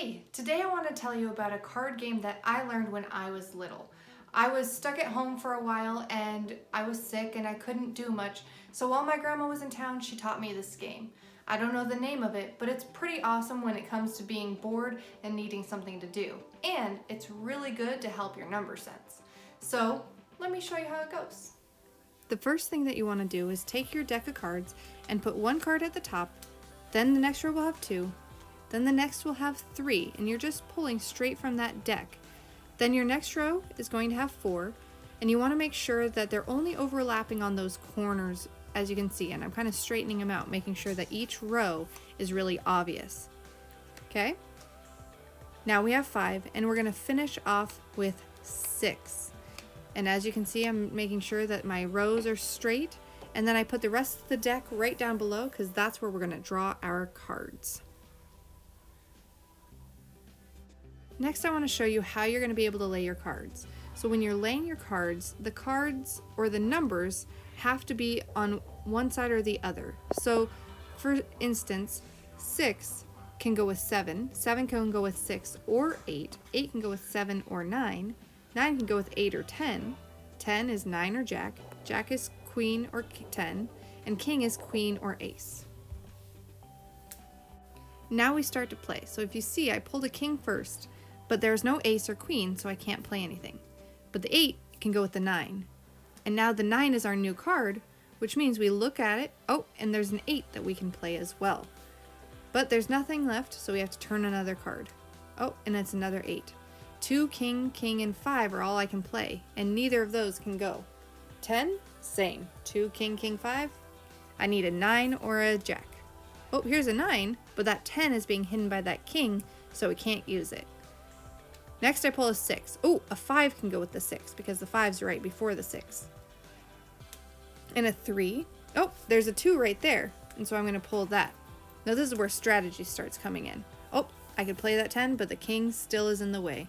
Hey, today I want to tell you about a card game that I learned when I was little. I was stuck at home for a while and I was sick and I couldn't do much, so while my grandma was in town, she taught me this game. I don't know the name of it, but it's pretty awesome when it comes to being bored and needing something to do. And it's really good to help your number sense. So, let me show you how it goes. The first thing that you want to do is take your deck of cards and put one card at the top, then the next row will have two, then the next will have three, and you're just pulling straight from that deck. Then your next row is going to have four, and you want to make sure that they're only overlapping on those corners, as you can see, and I'm kind of straightening them out, making sure that each row is really obvious. Okay? Now we have five, and we're going to finish off with six. And as you can see, I'm making sure that my rows are straight, and then I put the rest of the deck right down below because that's where we're going to draw our cards. Next, I want to show you how you're going to be able to lay your cards. So when you're laying your cards, the cards or the numbers have to be on one side or the other. So for instance, 6 can go with 7, 7 can go with 6 or 8, 8 can go with 7 or 9, 9 can go with 8 or 10, 10 is 9 or Jack, Jack is Queen or 10, and King is Queen or Ace. Now we start to play. So if you see, I pulled a King first, but there's no Ace or Queen, so I can't play anything. But the 8 can go with the 9. And now the 9 is our new card, which means we look at it, oh, and there's an 8 that we can play as well. But there's nothing left, so we have to turn another card. Oh, and it's another 8. 2, King, King, and 5 are all I can play, and neither of those can go. 10, same. 2, King, King, 5. I need a 9 or a Jack. Oh, here's a 9, but that 10 is being hidden by that King, so we can't use it. Next I pull a 6. Oh, a 5 can go with the 6 because the 5's right before the 6. And a 3. Oh, there's a 2 right there, and so I'm going to pull that. Now this is where strategy starts coming in. Oh, I could play that 10, but the King still is in the way.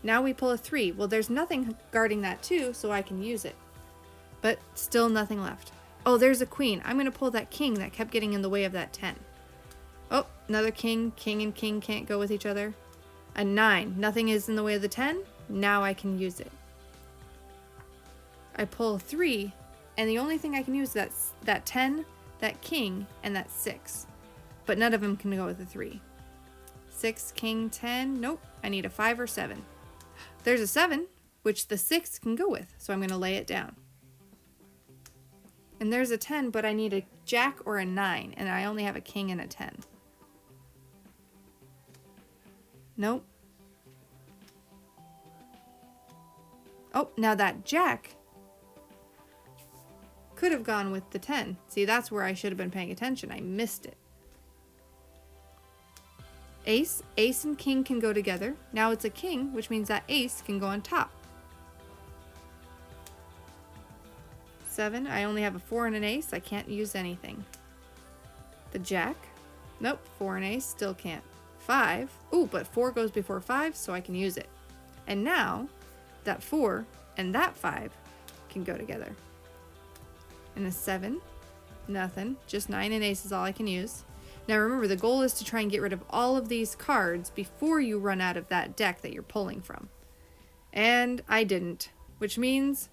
Now we pull a 3. Well, there's nothing guarding that 2, so I can use it. But still nothing left. Oh, there's a Queen. I'm going to pull that King that kept getting in the way of that 10. Oh, another King. King and King can't go with each other. A 9. Nothing is in the way of the 10. Now I can use it. I pull 3, and the only thing I can use is that 10, that King, and that 6. But none of them can go with the 3. 6, King, 10. Nope. I need a 5 or 7. There's a 7, which the 6 can go with, so I'm going to lay it down. And there's a 10, but I need a Jack or a 9, and I only have a King and a 10. Nope. Oh, now that Jack could have gone with the 10. See, that's where I should have been paying attention. I missed it. Ace. Ace and King can go together. Now it's a King, which means that Ace can go on top. 7. I only have a 4 and an Ace. I can't use anything. The Jack. Nope. 4 and Ace. Still can't. 5. Ooh, but 4 goes before 5, so I can use it. And now, that 4 and that 5 can go together. And a 7. Nothing. Just 9 and Ace is all I can use. Now remember, the goal is to try and get rid of all of these cards before you run out of that deck that you're pulling from. And I didn't, which means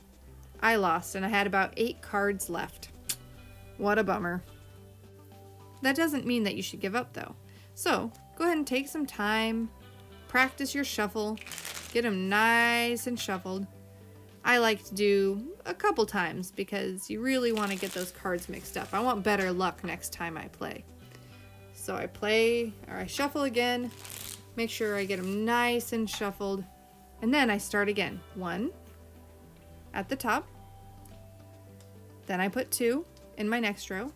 I lost, and I had about 8 cards left. What a bummer. That doesn't mean that you should give up, though. So, go ahead and take some time, practice your shuffle, get them nice and shuffled. I like to do a couple times because you really want to get those cards mixed up. I want better luck next time I play. So I shuffle again, make sure I get them nice and shuffled, and then I start again. 1 at the top, then I put 2 in my next row,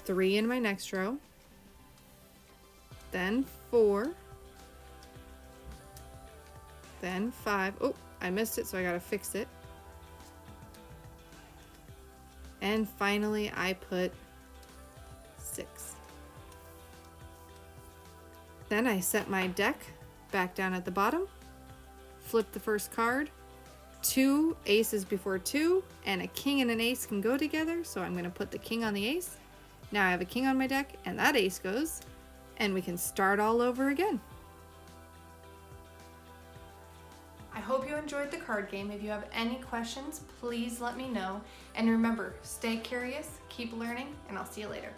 3 in my next row, then 4, then 5. Oh, I missed it, so I gotta fix it. And finally, I put 6. Then I set my deck back down at the bottom, flip the first card, 2 aces before 2, and a King and an Ace can go together, so I'm going to put the King on the Ace. Now I have a King on my deck, and that Ace goes, and we can start all over again. I hope you enjoyed the card game. If you have any questions, please let me know. And remember, stay curious, keep learning, and I'll see you later.